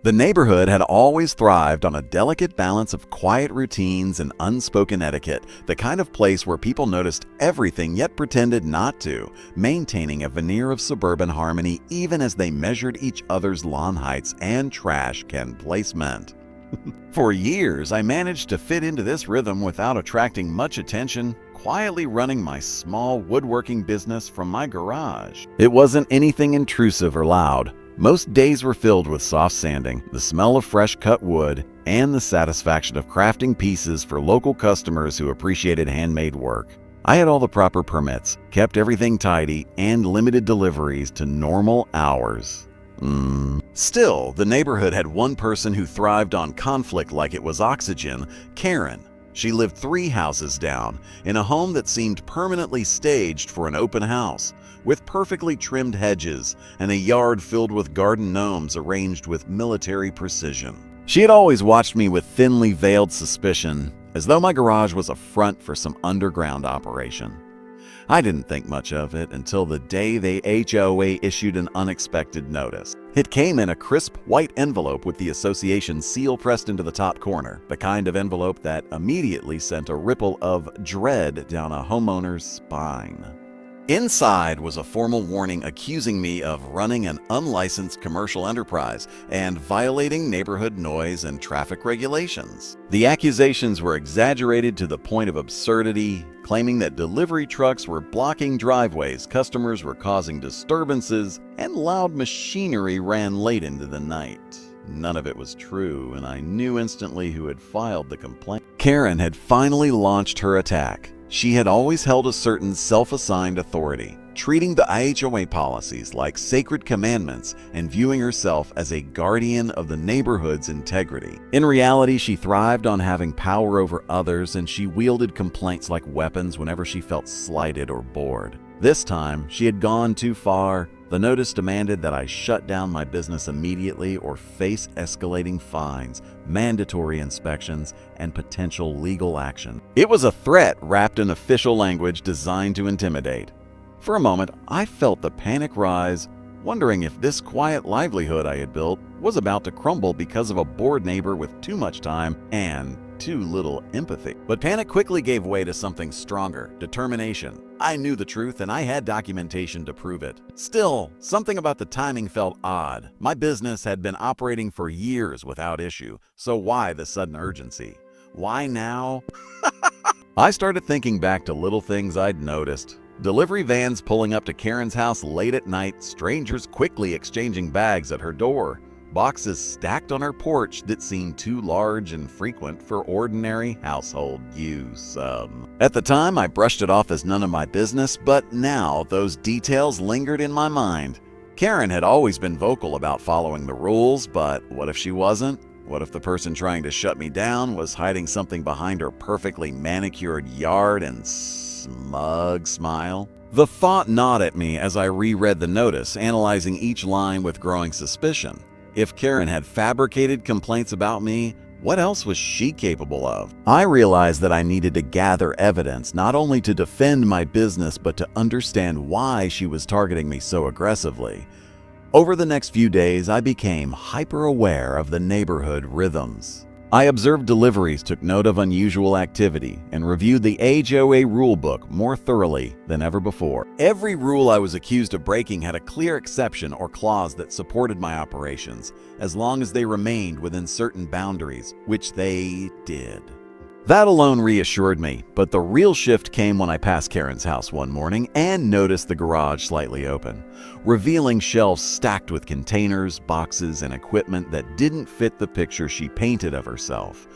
The neighborhood had always thrived on a delicate balance of quiet routines and unspoken etiquette, the kind of place where people noticed everything yet pretended not to, maintaining a veneer of suburban harmony even as they measured each other's lawn heights and trash can placement. For years, I managed to fit into this rhythm without attracting much attention, quietly running my small woodworking business from my garage. It wasn't anything intrusive or loud. Most days were filled with soft sanding, the smell of fresh cut wood, and the satisfaction of crafting pieces for local customers who appreciated handmade work. I had all the proper permits, kept everything tidy, and limited deliveries to normal hours. Still, the neighborhood had one person who thrived on conflict like it was oxygen, Karen. She lived 3 houses down, in a home that seemed permanently staged for an open house, with perfectly trimmed hedges and a yard filled with garden gnomes arranged with military precision. She had always watched me with thinly veiled suspicion, as though my garage was a front for some underground operation. I didn't think much of it until the day the HOA issued an unexpected notice. It came in a crisp white envelope with the association seal pressed into the top corner, the kind of envelope that immediately sent a ripple of dread down a homeowner's spine. Inside was a formal warning accusing me of running an unlicensed commercial enterprise and violating neighborhood noise and traffic regulations. The accusations were exaggerated to the point of absurdity, claiming that delivery trucks were blocking driveways, customers were causing disturbances, and loud machinery ran late into the night. None of it was true, and I knew instantly who had filed the complaint. Karen had finally launched her attack. She had always held a certain self-assigned authority, treating the HOA policies like sacred commandments and viewing herself as a guardian of the neighborhood's integrity. In reality, she thrived on having power over others, and she wielded complaints like weapons whenever she felt slighted or bored. This time, she had gone too far. The notice demanded that I shut down my business immediately or face escalating fines, mandatory inspections, and potential legal action. It was a threat wrapped in official language designed to intimidate. For a moment, I felt the panic rise, wondering if this quiet livelihood I had built was about to crumble because of a bored neighbor with too much time and too little empathy. But panic quickly gave way to something stronger: determination. I knew the truth and I had documentation to prove it. Still, something about the timing felt odd. My business had been operating for years without issue, so why the sudden urgency? Why now? I started thinking back to little things I'd noticed. Delivery vans pulling up to Karen's house late at night, strangers quickly exchanging bags at her door, boxes stacked on her porch that seemed too large and frequent for ordinary household use. At the time, I brushed it off as none of my business, but now those details lingered in my mind. Karen had always been vocal about following the rules, but what if she wasn't? What if the person trying to shut me down was hiding something behind her perfectly manicured yard and smug smile? The thought gnawed at me as I reread the notice, analyzing each line with growing suspicion. If Karen had fabricated complaints about me, what else was she capable of? I realized that I needed to gather evidence, not only to defend my business, but to understand why she was targeting me so aggressively. Over the next few days, I became hyper-aware of the neighborhood rhythms. I observed deliveries, took note of unusual activity, and reviewed the HOA rulebook more thoroughly than ever before. Every rule I was accused of breaking had a clear exception or clause that supported my operations, as long as they remained within certain boundaries, which they did. That alone reassured me, but the real shift came when I passed Karen's house one morning and noticed the garage slightly open, revealing shelves stacked with containers, boxes, and equipment that didn't fit the picture she painted of herself.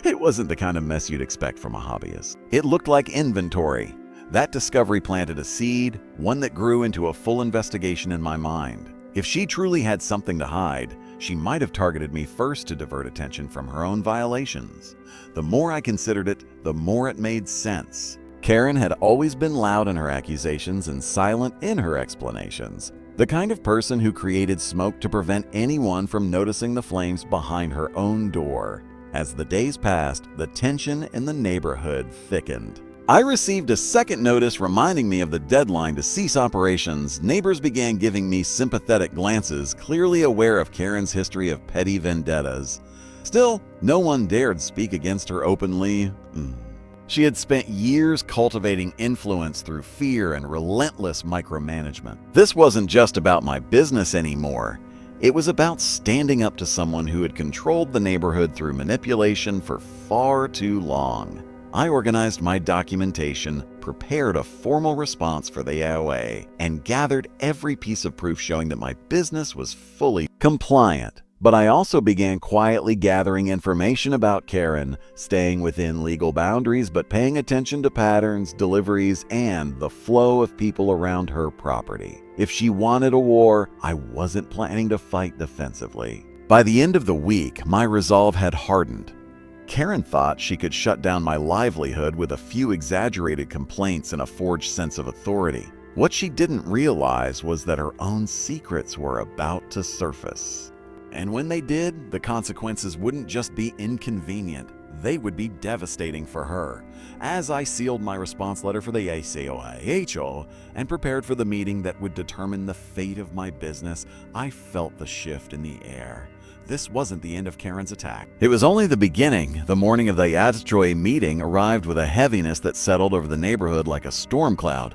It wasn't the kind of mess you'd expect from a hobbyist. It looked like inventory. That discovery planted a seed, one that grew into a full investigation in my mind. If she truly had something to hide, she might have targeted me first to divert attention from her own violations. The more I considered it, the more it made sense. Karen had always been loud in her accusations and silent in her explanations, the kind of person who created smoke to prevent anyone from noticing the flames behind her own door. As the days passed, the tension in the neighborhood thickened. I received a second notice reminding me of the deadline to cease operations. Neighbors began giving me sympathetic glances, clearly aware of Karen's history of petty vendettas. Still, no one dared speak against her openly. She had spent years cultivating influence through fear and relentless micromanagement. This wasn't just about my business anymore. It was about standing up to someone who had controlled the neighborhood through manipulation for far too long. I organized my documentation, prepared a formal response for the HOA, and gathered every piece of proof showing that my business was fully compliant. But I also began quietly gathering information about Karen, staying within legal boundaries but paying attention to patterns, deliveries, and the flow of people around her property. If she wanted a war, I wasn't planning to fight defensively. By the end of the week, my resolve had hardened. Karen thought she could shut down my livelihood with a few exaggerated complaints and a forged sense of authority. What she didn't realize was that her own secrets were about to surface. And when they did, the consequences wouldn't just be inconvenient, they would be devastating for her. As I sealed my response letter for the HOA and prepared for the meeting that would determine the fate of my business, I felt the shift in the air. This wasn't the end of Karen's attack. It was only the beginning. The morning of the HOA meeting arrived with a heaviness that settled over the neighborhood like a storm cloud,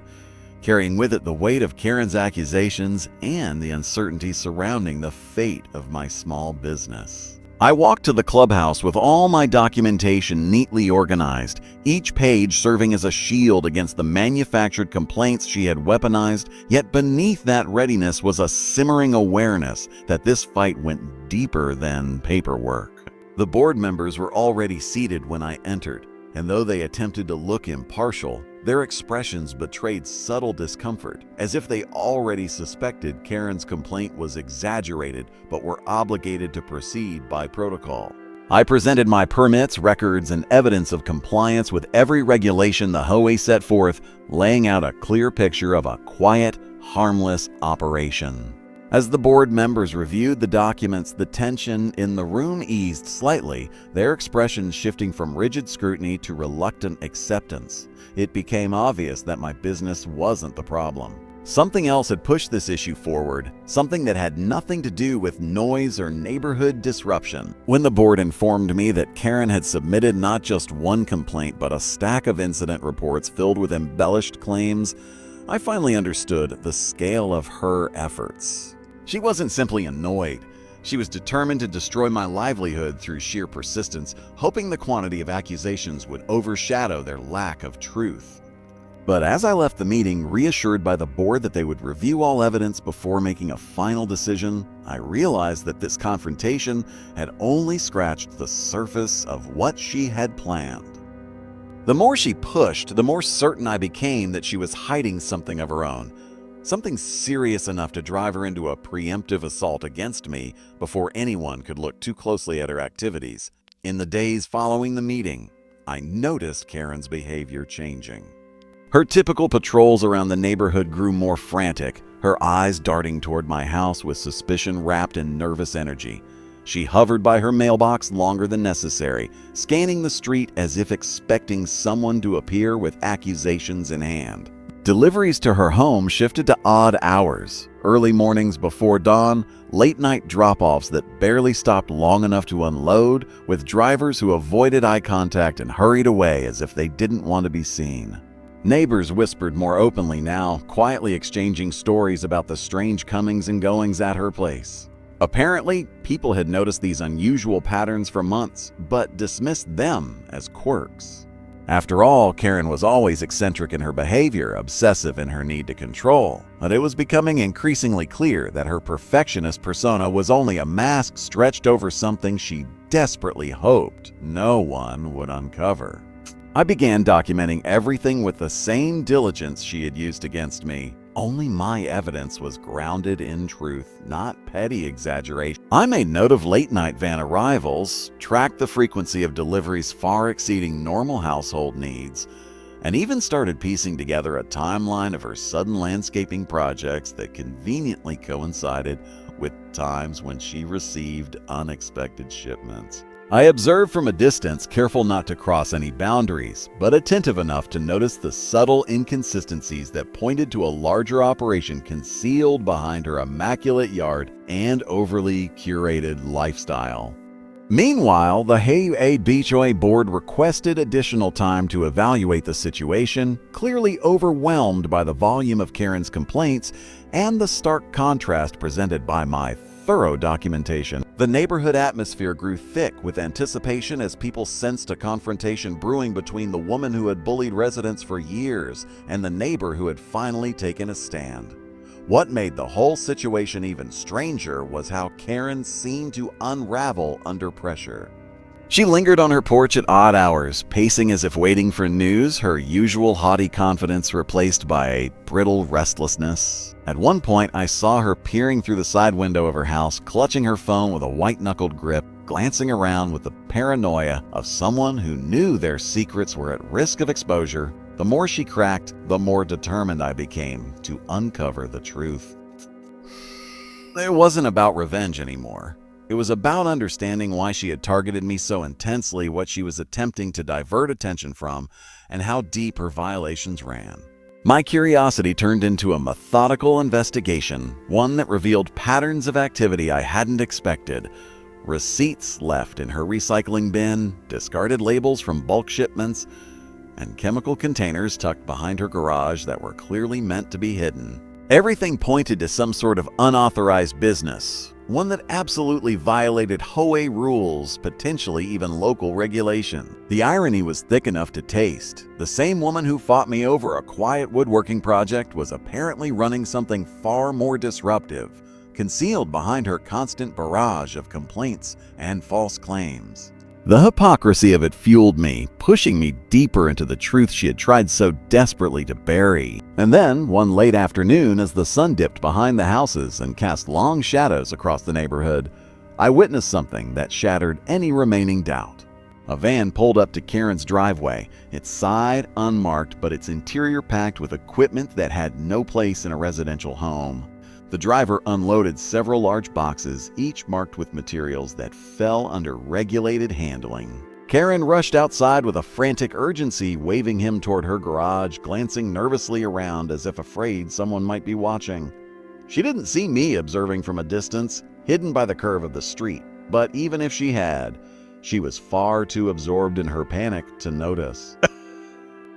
carrying with it the weight of Karen's accusations and the uncertainty surrounding the fate of my small business. I walked to the clubhouse with all my documentation neatly organized, each page serving as a shield against the manufactured complaints she had weaponized, yet beneath that readiness was a simmering awareness that this fight went deeper than paperwork. The board members were already seated when I entered, and though they attempted to look impartial, their expressions betrayed subtle discomfort, as if they already suspected Karen's complaint was exaggerated but were obligated to proceed by protocol. I presented my permits, records, and evidence of compliance with every regulation the HOA set forth, laying out a clear picture of a quiet, harmless operation. As the board members reviewed the documents, the tension in the room eased slightly, their expressions shifting from rigid scrutiny to reluctant acceptance. It became obvious that my business wasn't the problem. Something else had pushed this issue forward, something that had nothing to do with noise or neighborhood disruption. When the board informed me that Karen had submitted not just one complaint but a stack of incident reports filled with embellished claims, I finally understood the scale of her efforts. She wasn't simply annoyed. She was determined to destroy my livelihood through sheer persistence, hoping the quantity of accusations would overshadow their lack of truth. But as I left the meeting, reassured by the board that they would review all evidence before making a final decision, I realized that this confrontation had only scratched the surface of what she had planned. The more she pushed, the more certain I became that she was hiding something of her own. Something serious enough to drive her into a preemptive assault against me before anyone could look too closely at her activities. In the days following the meeting, I noticed Karen's behavior changing. Her typical patrols around the neighborhood grew more frantic, her eyes darting toward my house with suspicion wrapped in nervous energy. She hovered by her mailbox longer than necessary, scanning the street as if expecting someone to appear with accusations in hand. Deliveries to her home shifted to odd hours, early mornings before dawn, late-night drop-offs that barely stopped long enough to unload, with drivers who avoided eye contact and hurried away as if they didn't want to be seen. Neighbors whispered more openly now, quietly exchanging stories about the strange comings and goings at her place. Apparently, people had noticed these unusual patterns for months, but dismissed them as quirks. After all, Karen was always eccentric in her behavior, obsessive in her need to control, but it was becoming increasingly clear that her perfectionist persona was only a mask stretched over something she desperately hoped no one would uncover. I began documenting everything with the same diligence she had used against me. Only my evidence was grounded in truth, not petty exaggeration. I made note of late-night van arrivals, tracked the frequency of deliveries far exceeding normal household needs, and even started piecing together a timeline of her sudden landscaping projects that conveniently coincided with times when she received unexpected shipments. I observed from a distance, careful not to cross any boundaries, but attentive enough to notice the subtle inconsistencies that pointed to a larger operation concealed behind her immaculate yard and overly curated lifestyle. Meanwhile, the HOA board requested additional time to evaluate the situation, clearly overwhelmed by the volume of Karen's complaints and the stark contrast presented by my thorough documentation. The neighborhood atmosphere grew thick with anticipation as people sensed a confrontation brewing between the woman who had bullied residents for years and the neighbor who had finally taken a stand. What made the whole situation even stranger was how Karen seemed to unravel under pressure. She lingered on her porch at odd hours, pacing as if waiting for news, her usual haughty confidence replaced by a brittle restlessness. At one point, I saw her peering through the side window of her house, clutching her phone with a white-knuckled grip, glancing around with the paranoia of someone who knew their secrets were at risk of exposure. The more she cracked, the more determined I became to uncover the truth. It wasn't about revenge anymore. It was about understanding why she had targeted me so intensely, what she was attempting to divert attention from, and how deep her violations ran. My curiosity turned into a methodical investigation, one that revealed patterns of activity I hadn't expected. Receipts left in her recycling bin, discarded labels from bulk shipments, and chemical containers tucked behind her garage that were clearly meant to be hidden. Everything pointed to some sort of unauthorized business, one that absolutely violated HOA rules, potentially even local regulation. The irony was thick enough to taste. The same woman who fought me over a quiet woodworking project was apparently running something far more disruptive, concealed behind her constant barrage of complaints and false claims. The hypocrisy of it fueled me, pushing me deeper into the truth she had tried so desperately to bury. And then, one late afternoon, as the sun dipped behind the houses and cast long shadows across the neighborhood, I witnessed something that shattered any remaining doubt. A van pulled up to Karen's driveway, its side unmarked but its interior packed with equipment that had no place in a residential home. The driver unloaded several large boxes, each marked with materials that fell under regulated handling. Karen rushed outside with a frantic urgency, waving him toward her garage, glancing nervously around as if afraid someone might be watching. She didn't see me observing from a distance, hidden by the curve of the street, but even if she had, she was far too absorbed in her panic to notice.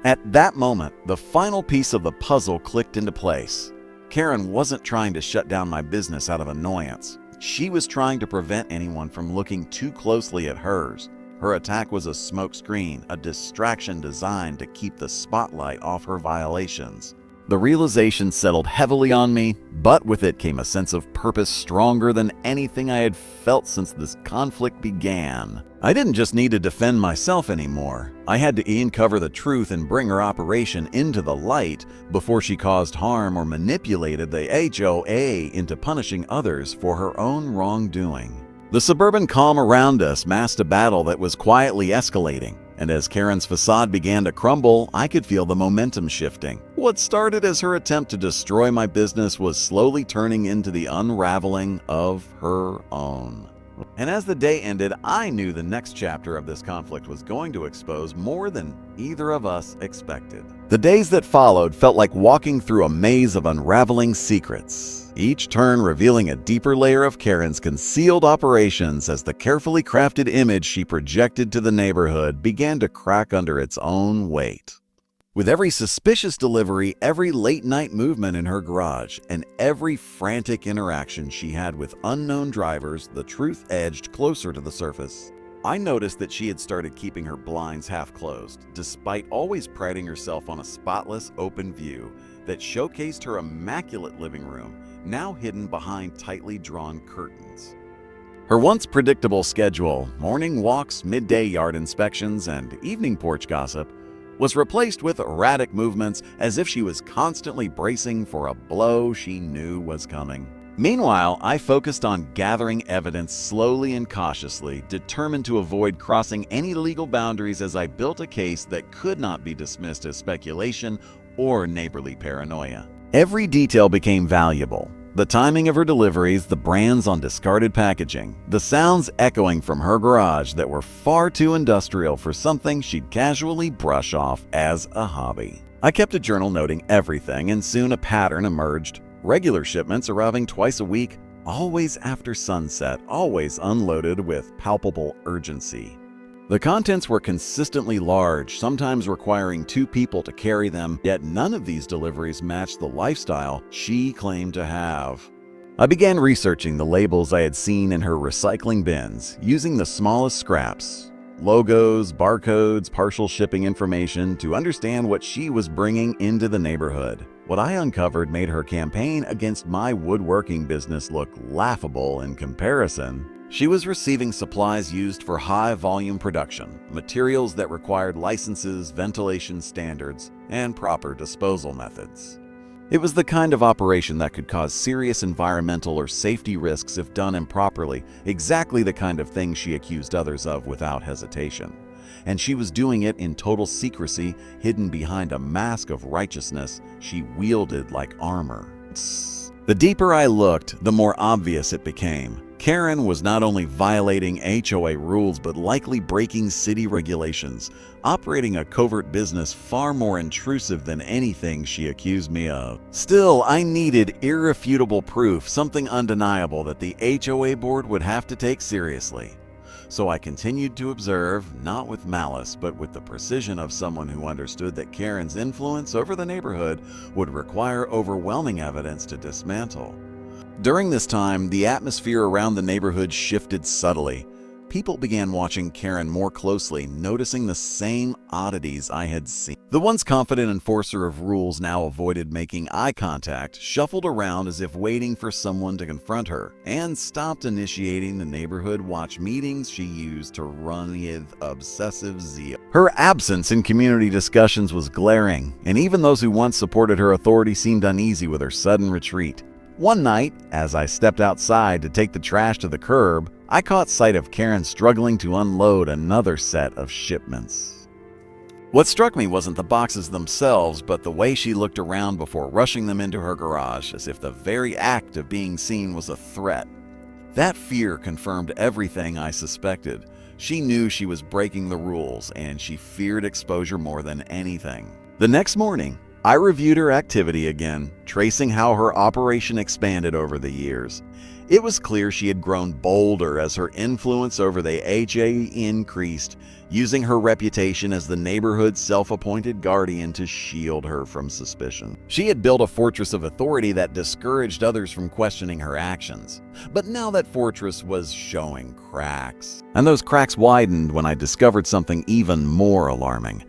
At that moment, the final piece of the puzzle clicked into place. Karen wasn't trying to shut down my business out of annoyance. She was trying to prevent anyone from looking too closely at hers. Her attack was a smokescreen, a distraction designed to keep the spotlight off her violations. The realization settled heavily on me, but with it came a sense of purpose stronger than anything I had felt since this conflict began. I didn't just need to defend myself anymore. I had to uncover the truth and bring her operation into the light before she caused harm or manipulated the HOA into punishing others for her own wrongdoing. The suburban calm around us masked a battle that was quietly escalating, and as Karen's facade began to crumble, I could feel the momentum shifting. What started as her attempt to destroy my business was slowly turning into the unraveling of her own. And as the day ended, I knew the next chapter of this conflict was going to expose more than either of us expected. The days that followed felt like walking through a maze of unraveling secrets, each turn revealing a deeper layer of Karen's concealed operations as the carefully crafted image she projected to the neighborhood began to crack under its own weight. With every suspicious delivery, every late-night movement in her garage, and every frantic interaction she had with unknown drivers, the truth edged closer to the surface. I noticed that she had started keeping her blinds half closed, despite always priding herself on a spotless, open view that showcased her immaculate living room, now hidden behind tightly drawn curtains. Her once predictable schedule, morning walks, midday yard inspections, and evening porch gossip, was replaced with erratic movements as if she was constantly bracing for a blow she knew was coming. Meanwhile, I focused on gathering evidence slowly and cautiously, determined to avoid crossing any legal boundaries as I built a case that could not be dismissed as speculation or neighborly paranoia. Every detail became valuable. The timing of her deliveries, the brands on discarded packaging, the sounds echoing from her garage that were far too industrial for something she'd casually brush off as a hobby. I kept a journal noting everything, and soon a pattern emerged. Regular shipments arriving twice a week, always after sunset, always unloaded with palpable urgency. The contents were consistently large, sometimes requiring 2 people to carry them, yet none of these deliveries matched the lifestyle she claimed to have. I began researching the labels I had seen in her recycling bins, using the smallest scraps, logos, barcodes, partial shipping information to understand what she was bringing into the neighborhood. What I uncovered made her campaign against my woodworking business look laughable in comparison. She was receiving supplies used for high-volume production, materials that required licenses, ventilation standards, and proper disposal methods. It was the kind of operation that could cause serious environmental or safety risks if done improperly, exactly the kind of thing she accused others of without hesitation. And she was doing it in total secrecy, hidden behind a mask of righteousness she wielded like armor. The deeper I looked, the more obvious it became. Karen was not only violating HOA rules but likely breaking city regulations, operating a covert business far more intrusive than anything she accused me of. Still, I needed irrefutable proof, something undeniable that the HOA board would have to take seriously. So I continued to observe, not with malice, but with the precision of someone who understood that Karen's influence over the neighborhood would require overwhelming evidence to dismantle. During this time, the atmosphere around the neighborhood shifted subtly. People began watching Karen more closely, noticing the same oddities I had seen. The once confident enforcer of rules now avoided making eye contact, shuffled around as if waiting for someone to confront her, and stopped initiating the neighborhood watch meetings she used to run with obsessive zeal. Her absence in community discussions was glaring, and even those who once supported her authority seemed uneasy with her sudden retreat. One night, as I stepped outside to take the trash to the curb, I caught sight of Karen struggling to unload another set of shipments. What struck me wasn't the boxes themselves, but the way she looked around before rushing them into her garage, as if the very act of being seen was a threat. That fear confirmed everything I suspected. She knew she was breaking the rules, and she feared exposure more than anything. The next morning, I reviewed her activity again, tracing how her operation expanded over the years. It was clear she had grown bolder as her influence over the HOA increased, using her reputation as the neighborhood's self-appointed guardian to shield her from suspicion. She had built a fortress of authority that discouraged others from questioning her actions. But now that fortress was showing cracks. And those cracks widened when I discovered something even more alarming.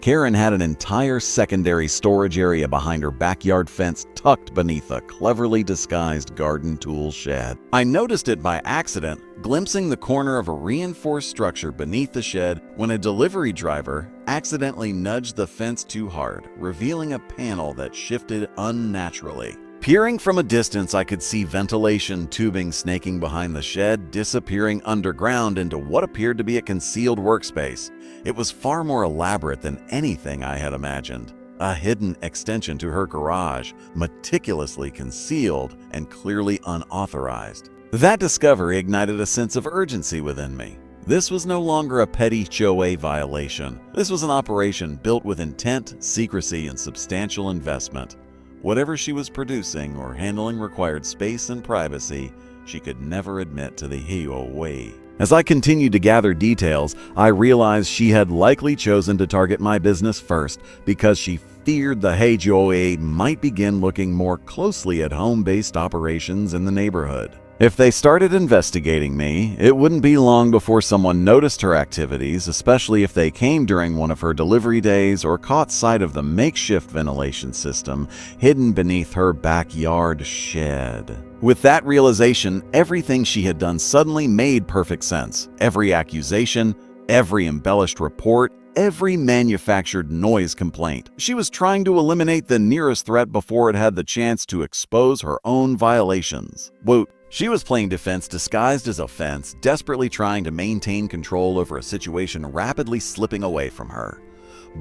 Karen had an entire secondary storage area behind her backyard fence tucked beneath a cleverly disguised garden tool shed. I noticed it by accident, glimpsing the corner of a reinforced structure beneath the shed when a delivery driver accidentally nudged the fence too hard, revealing a panel that shifted unnaturally. Peering from a distance, I could see ventilation tubing snaking behind the shed, disappearing underground into what appeared to be a concealed workspace. It was far more elaborate than anything I had imagined. A hidden extension to her garage, meticulously concealed and clearly unauthorized. That discovery ignited a sense of urgency within me. This was no longer a petty HOA violation. This was an operation built with intent, secrecy, and substantial investment. Whatever she was producing or handling required space and privacy she could never admit to the HOA. As I continued to gather details, I realized she had likely chosen to target my business first because she feared the HOA might begin looking more closely at home-based operations in the neighborhood. If they started investigating me, it wouldn't be long before someone noticed her activities, especially if they came during one of her delivery days or caught sight of the makeshift ventilation system hidden beneath her backyard shed. With that realization, everything she had done suddenly made perfect sense. Every accusation, every embellished report, every manufactured noise complaint. She was trying to eliminate the nearest threat before it had the chance to expose her own violations. She was playing defense disguised as offense, desperately trying to maintain control over a situation rapidly slipping away from her.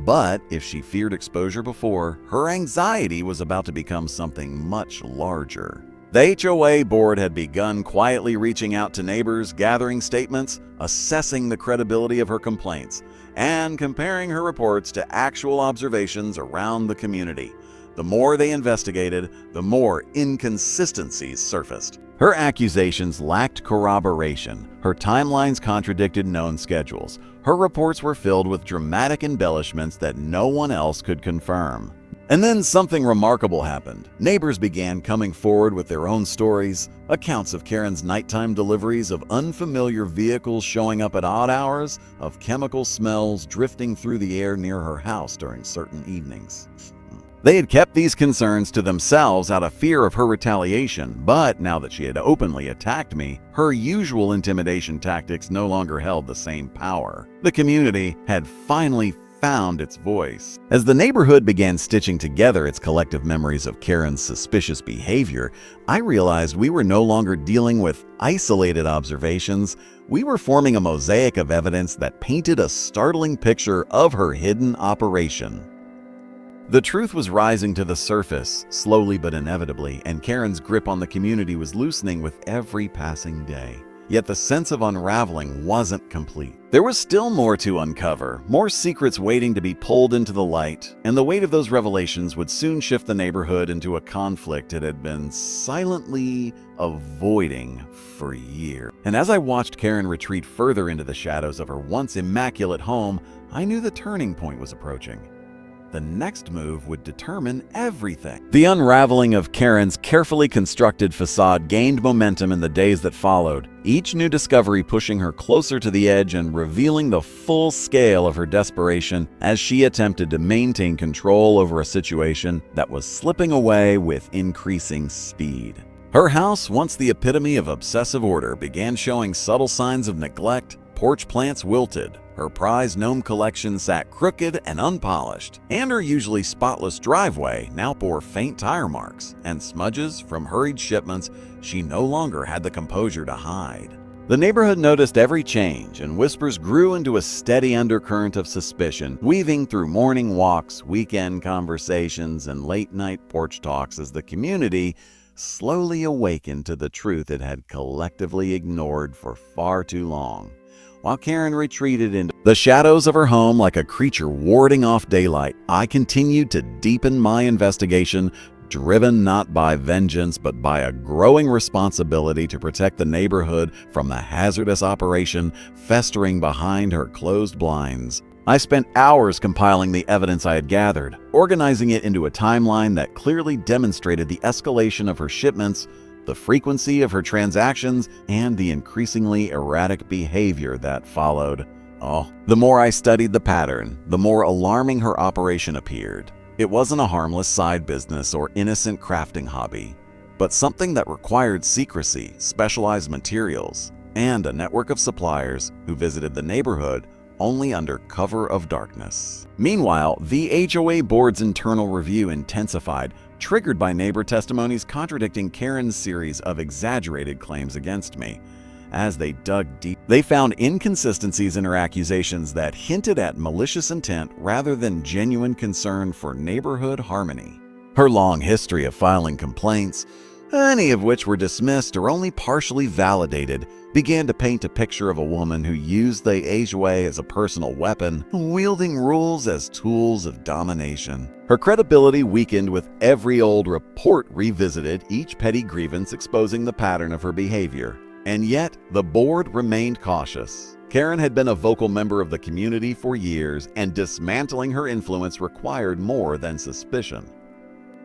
But if she feared exposure before, her anxiety was about to become something much larger. The HOA board had begun quietly reaching out to neighbors, gathering statements, assessing the credibility of her complaints, and comparing her reports to actual observations around the community. The more they investigated, the more inconsistencies surfaced. Her accusations lacked corroboration. Her timelines contradicted known schedules. Her reports were filled with dramatic embellishments that no one else could confirm. And then something remarkable happened. Neighbors began coming forward with their own stories, accounts of Karen's nighttime deliveries of unfamiliar vehicles showing up at odd hours, of chemical smells drifting through the air near her house during certain evenings. They had kept these concerns to themselves out of fear of her retaliation, but now that she had openly attacked me, her usual intimidation tactics no longer held the same power. The community had finally found its voice. As the neighborhood began stitching together its collective memories of Karen's suspicious behavior, I realized we were no longer dealing with isolated observations. We were forming a mosaic of evidence that painted a startling picture of her hidden operation. The truth was rising to the surface, slowly but inevitably, and Karen's grip on the community was loosening with every passing day. Yet the sense of unraveling wasn't complete. There was still more to uncover, more secrets waiting to be pulled into the light, and the weight of those revelations would soon shift the neighborhood into a conflict it had been silently avoiding for years. And as I watched Karen retreat further into the shadows of her once immaculate home, I knew the turning point was approaching. The next move would determine everything. The unraveling of Karen's carefully constructed facade gained momentum in the days that followed, each new discovery pushing her closer to the edge and revealing the full scale of her desperation as she attempted to maintain control over a situation that was slipping away with increasing speed. Her house, once the epitome of obsessive order, began showing subtle signs of neglect. Porch plants wilted, her prized gnome collection sat crooked and unpolished, and her usually spotless driveway now bore faint tire marks and smudges from hurried shipments she no longer had the composure to hide. The neighborhood noticed every change, and whispers grew into a steady undercurrent of suspicion, weaving through morning walks, weekend conversations, and late-night porch talks as the community slowly awakened to the truth it had collectively ignored for far too long. While Karen retreated into the shadows of her home like a creature warding off daylight, I continued to deepen my investigation, driven not by vengeance but by a growing responsibility to protect the neighborhood from the hazardous operation festering behind her closed blinds. I spent hours compiling the evidence I had gathered, organizing it into a timeline that clearly demonstrated the escalation of her shipments, the frequency of her transactions, and the increasingly erratic behavior that followed. The more I studied the pattern, the more alarming her operation appeared. It wasn't a harmless side business or innocent crafting hobby, but something that required secrecy, specialized materials, and a network of suppliers who visited the neighborhood only under cover of darkness. Meanwhile, the HOA board's internal review intensified, triggered by neighbor testimonies contradicting Karen's series of exaggerated claims against me. As they dug deep, they found inconsistencies in her accusations that hinted at malicious intent rather than genuine concern for neighborhood harmony. Her long history of filing complaints, any of which were dismissed or only partially validated, began to paint a picture of a woman who used the HOA as a personal weapon, wielding rules as tools of domination. Her credibility weakened with every old report revisited, each petty grievance exposing the pattern of her behavior. And yet, the board remained cautious. Karen had been a vocal member of the community for years, and dismantling her influence required more than suspicion.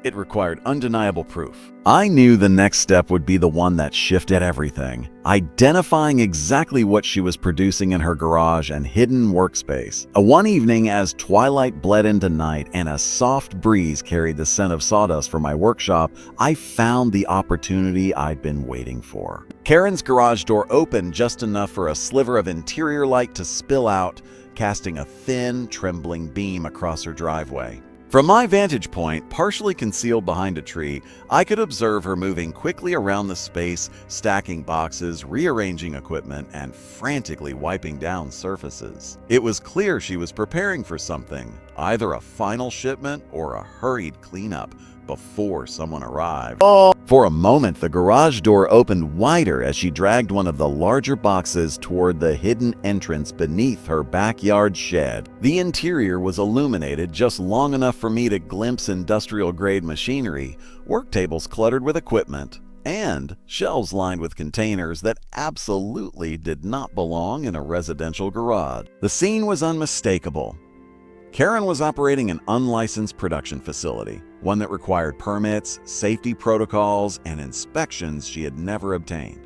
It required undeniable proof. I knew the next step would be the one that shifted everything, identifying exactly what she was producing in her garage and hidden workspace. One evening, as twilight bled into night and a soft breeze carried the scent of sawdust from my workshop, I found the opportunity I'd been waiting for. Karen's garage door opened just enough for a sliver of interior light to spill out, casting a thin, trembling beam across her driveway. From my vantage point, partially concealed behind a tree, I could observe her moving quickly around the space, stacking boxes, rearranging equipment, and frantically wiping down surfaces. It was clear she was preparing for something, either a final shipment or a hurried cleanup, before someone arrived. For a moment, the garage door opened wider as she dragged one of the larger boxes toward the hidden entrance beneath her backyard shed. The interior was illuminated just long enough for me to glimpse industrial-grade machinery, work tables cluttered with equipment, and shelves lined with containers that absolutely did not belong in a residential garage. The scene was unmistakable. Karen was operating an unlicensed production facility, one that required permits, safety protocols, and inspections she had never obtained.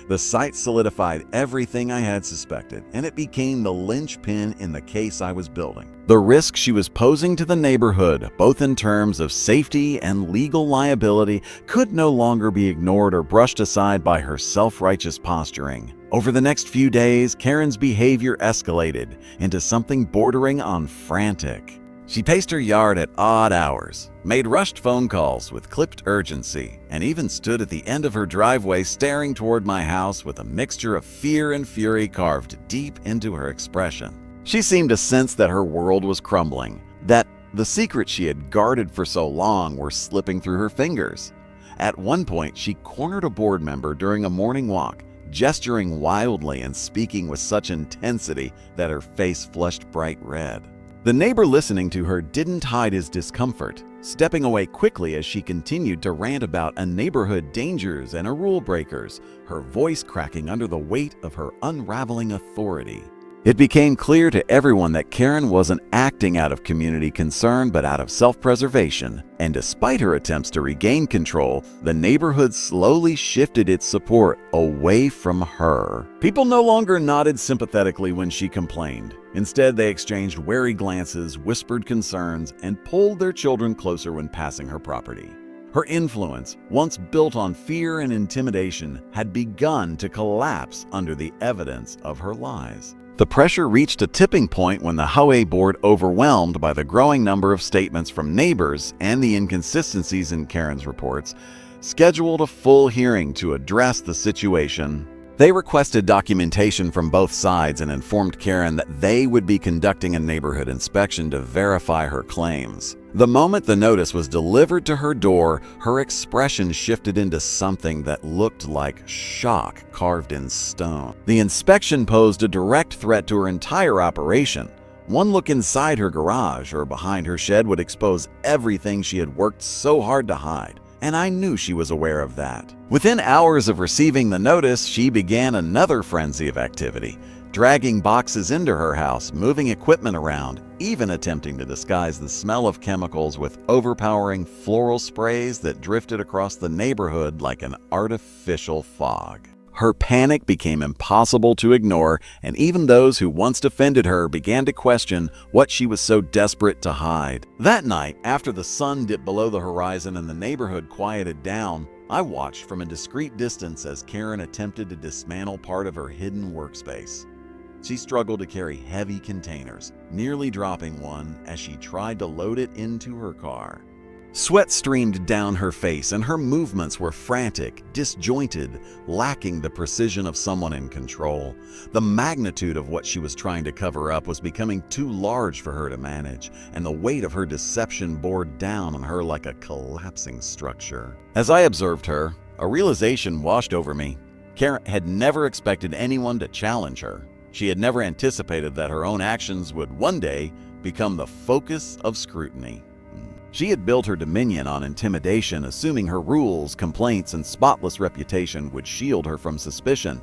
The site solidified everything I had suspected, and it became the linchpin in the case I was building. The risk she was posing to the neighborhood, both in terms of safety and legal liability, could no longer be ignored or brushed aside by her self-righteous posturing. Over the next few days, Karen's behavior escalated into something bordering on frantic. She paced her yard at odd hours, made rushed phone calls with clipped urgency, and even stood at the end of her driveway staring toward my house with a mixture of fear and fury carved deep into her expression. She seemed to sense that her world was crumbling, that the secrets she had guarded for so long were slipping through her fingers. At one point, she cornered a board member during a morning walk, gesturing wildly and speaking with such intensity that her face flushed bright red. The neighbor listening to her didn't hide his discomfort, stepping away quickly as she continued to rant about a neighborhood dangers and rule breakers, her voice cracking under the weight of her unraveling authority. It became clear to everyone that Karen wasn't acting out of community concern but out of self-preservation, and despite her attempts to regain control, the neighborhood slowly shifted its support away from her. People no longer nodded sympathetically when she complained. Instead, they exchanged wary glances, whispered concerns, and pulled their children closer when passing her property. Her influence, once built on fear and intimidation, had begun to collapse under the evidence of her lies. The pressure reached a tipping point when the HOA board, overwhelmed by the growing number of statements from neighbors and the inconsistencies in Karen's reports, scheduled a full hearing to address the situation. They requested documentation from both sides and informed Karen that they would be conducting a neighborhood inspection to verify her claims. The moment the notice was delivered to her door, her expression shifted into something that looked like shock carved in stone. The inspection posed a direct threat to her entire operation. One look inside her garage or behind her shed would expose everything she had worked so hard to hide. And I knew she was aware of that. Within hours of receiving the notice, she began another frenzy of activity, dragging boxes into her house, moving equipment around, even attempting to disguise the smell of chemicals with overpowering floral sprays that drifted across the neighborhood like an artificial fog. Her panic became impossible to ignore, and even those who once defended her began to question what she was so desperate to hide. That night, after the sun dipped below the horizon and the neighborhood quieted down, I watched from a discreet distance as Karen attempted to dismantle part of her hidden workspace. She struggled to carry heavy containers, nearly dropping one as she tried to load it into her car. Sweat streamed down her face, and her movements were frantic, disjointed, lacking the precision of someone in control. The magnitude of what she was trying to cover up was becoming too large for her to manage, and the weight of her deception bore down on her like a collapsing structure. As I observed her, a realization washed over me. Karen had never expected anyone to challenge her. She had never anticipated that her own actions would one day become the focus of scrutiny. She had built her dominion on intimidation, assuming her rules, complaints, and spotless reputation would shield her from suspicion.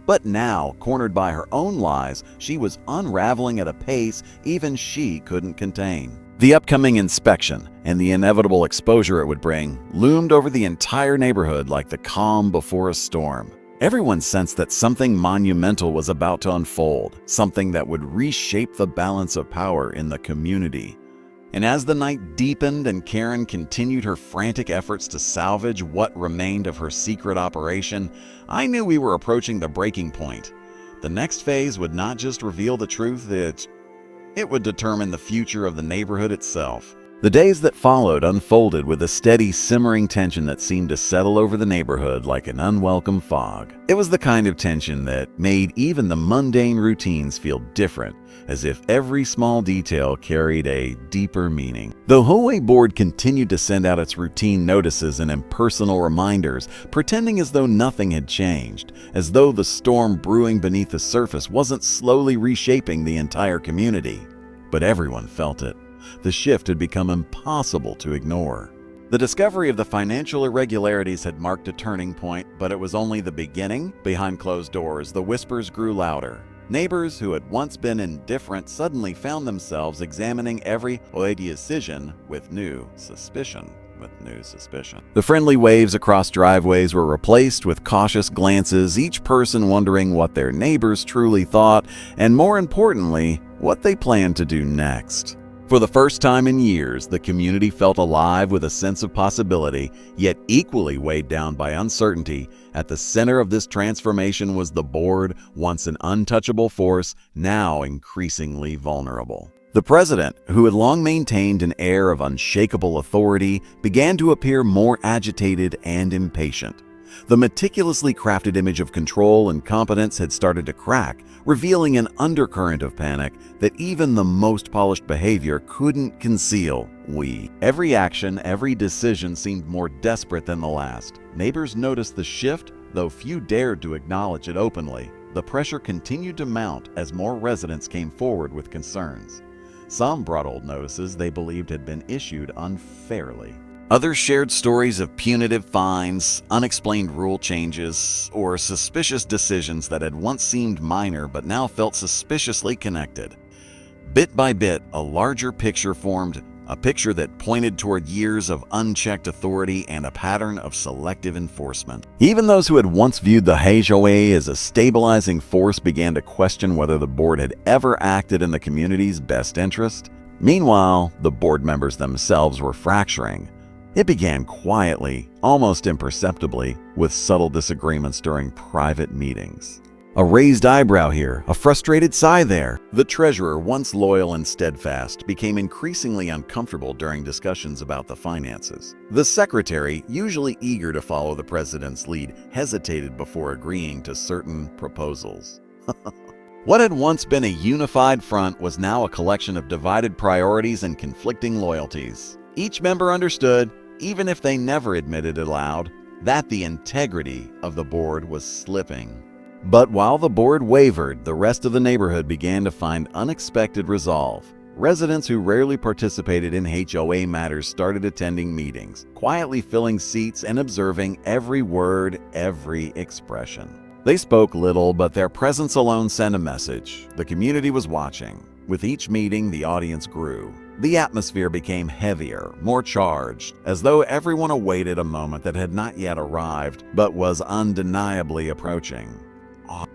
But now, cornered by her own lies, she was unraveling at a pace even she couldn't contain. The upcoming inspection and the inevitable exposure it would bring loomed over the entire neighborhood like the calm before a storm. Everyone sensed that something monumental was about to unfold, something that would reshape the balance of power in the community. And as the night deepened and Karen continued her frantic efforts to salvage what remained of her secret operation, I knew we were approaching the breaking point. The next phase would not just reveal the truth, it would determine the future of the neighborhood itself. The days that followed unfolded with a steady, simmering tension that seemed to settle over the neighborhood like an unwelcome fog. It was the kind of tension that made even the mundane routines feel different, as if every small detail carried a deeper meaning. The HOA board continued to send out its routine notices and impersonal reminders, pretending as though nothing had changed, as though the storm brewing beneath the surface wasn't slowly reshaping the entire community. But everyone felt it. The shift had become impossible to ignore. The discovery of the financial irregularities had marked a turning point, but it was only the beginning. Behind closed doors, the whispers grew louder. Neighbors who had once been indifferent suddenly found themselves examining every HOA decision with new suspicion. The friendly waves across driveways were replaced with cautious glances, each person wondering what their neighbors truly thought, and more importantly, what they planned to do next. For the first time in years, the community felt alive with a sense of possibility, yet equally weighed down by uncertainty. At the center of this transformation was the board, once an untouchable force, now increasingly vulnerable. The president, who had long maintained an air of unshakable authority, began to appear more agitated and impatient. The meticulously crafted image of control and competence had started to crack, revealing an undercurrent of panic that even the most polished behavior couldn't conceal. Every action, every decision seemed more desperate than the last. Neighbors noticed the shift, though few dared to acknowledge it openly. The pressure continued to mount as more residents came forward with concerns. Some brought old notices they believed had been issued unfairly. Others shared stories of punitive fines, unexplained rule changes, or suspicious decisions that had once seemed minor but now felt suspiciously connected. Bit by bit, a larger picture formed, a picture that pointed toward years of unchecked authority and a pattern of selective enforcement. Even those who had once viewed the HOA as a stabilizing force began to question whether the board had ever acted in the community's best interest. Meanwhile, the board members themselves were fracturing. It began quietly, almost imperceptibly, with subtle disagreements during private meetings. A raised eyebrow here, a frustrated sigh there. The treasurer, once loyal and steadfast, became increasingly uncomfortable during discussions about the finances. The secretary, usually eager to follow the president's lead, hesitated before agreeing to certain proposals. What had once been a unified front was now a collection of divided priorities and conflicting loyalties. Each member understood, even if they never admitted it aloud, that the integrity of the board was slipping. But while the board wavered, the rest of the neighborhood began to find unexpected resolve. Residents who rarely participated in HOA matters started attending meetings, quietly filling seats and observing every word, every expression. They spoke little, but their presence alone sent a message. The community was watching. With each meeting, the audience grew. The atmosphere became heavier, more charged, as though everyone awaited a moment that had not yet arrived, but was undeniably approaching.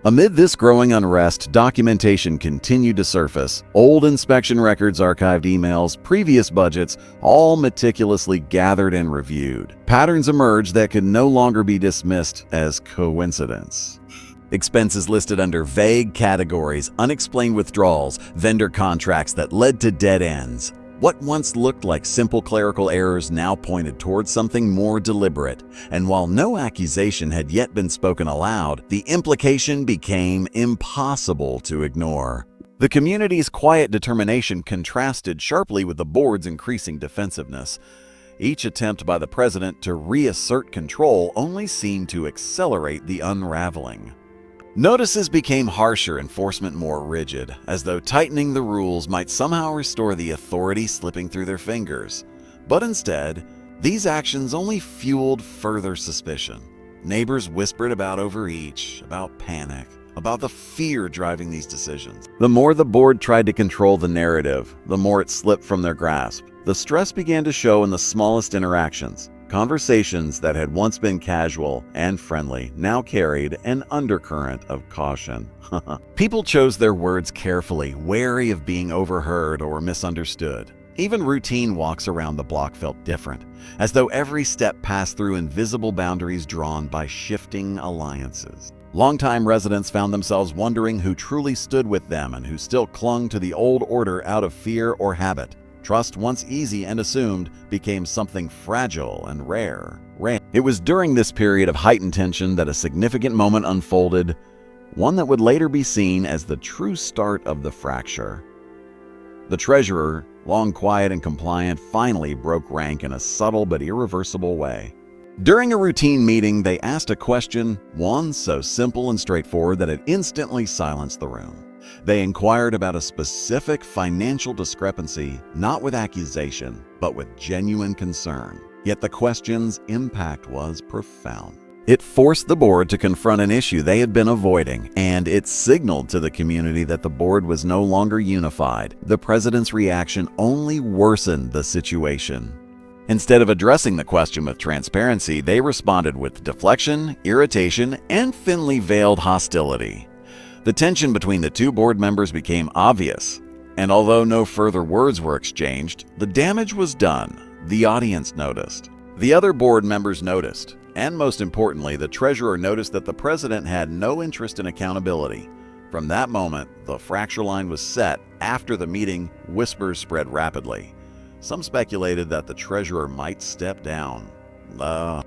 Amid this growing unrest, documentation continued to surface. Old inspection records, archived emails, previous budgets, all meticulously gathered and reviewed. Patterns emerged that could no longer be dismissed as coincidence. Expenses listed under vague categories, unexplained withdrawals, vendor contracts that led to dead ends. What once looked like simple clerical errors now pointed towards something more deliberate, and while no accusation had yet been spoken aloud, the implication became impossible to ignore. The community's quiet determination contrasted sharply with the board's increasing defensiveness. Each attempt by the president to reassert control only seemed to accelerate the unraveling. Notices became harsher, enforcement more rigid, as though tightening the rules might somehow restore the authority slipping through their fingers. But instead, these actions only fueled further suspicion. Neighbors whispered about overreach, about panic, about the fear driving these decisions. The more the board tried to control the narrative, the more it slipped from their grasp. The stress began to show in the smallest interactions. Conversations that had once been casual and friendly now carried an undercurrent of caution. People chose their words carefully, wary of being overheard or misunderstood. Even routine walks around the block felt different, as though every step passed through invisible boundaries drawn by shifting alliances. Longtime residents found themselves wondering who truly stood with them and who still clung to the old order out of fear or habit. Trust, once easy and assumed, became something fragile and rare. It was during this period of heightened tension that a significant moment unfolded, one that would later be seen as the true start of the fracture. The treasurer, long quiet and compliant, finally broke rank in a subtle but irreversible way. During a routine meeting, they asked a question, one so simple and straightforward that it instantly silenced the room. They inquired about a specific financial discrepancy, not with accusation, but with genuine concern. Yet the question's impact was profound. It forced the board to confront an issue they had been avoiding, and it signaled to the community that the board was no longer unified. The president's reaction only worsened the situation. Instead of addressing the question with transparency, they responded with deflection, irritation, and thinly veiled hostility. The tension between the two board members became obvious, and although no further words were exchanged, the damage was done. The audience noticed. The other board members noticed. And most importantly, the treasurer noticed that the president had no interest in accountability. From that moment, the fracture line was set. After the meeting, whispers spread rapidly. Some speculated that the treasurer might step down.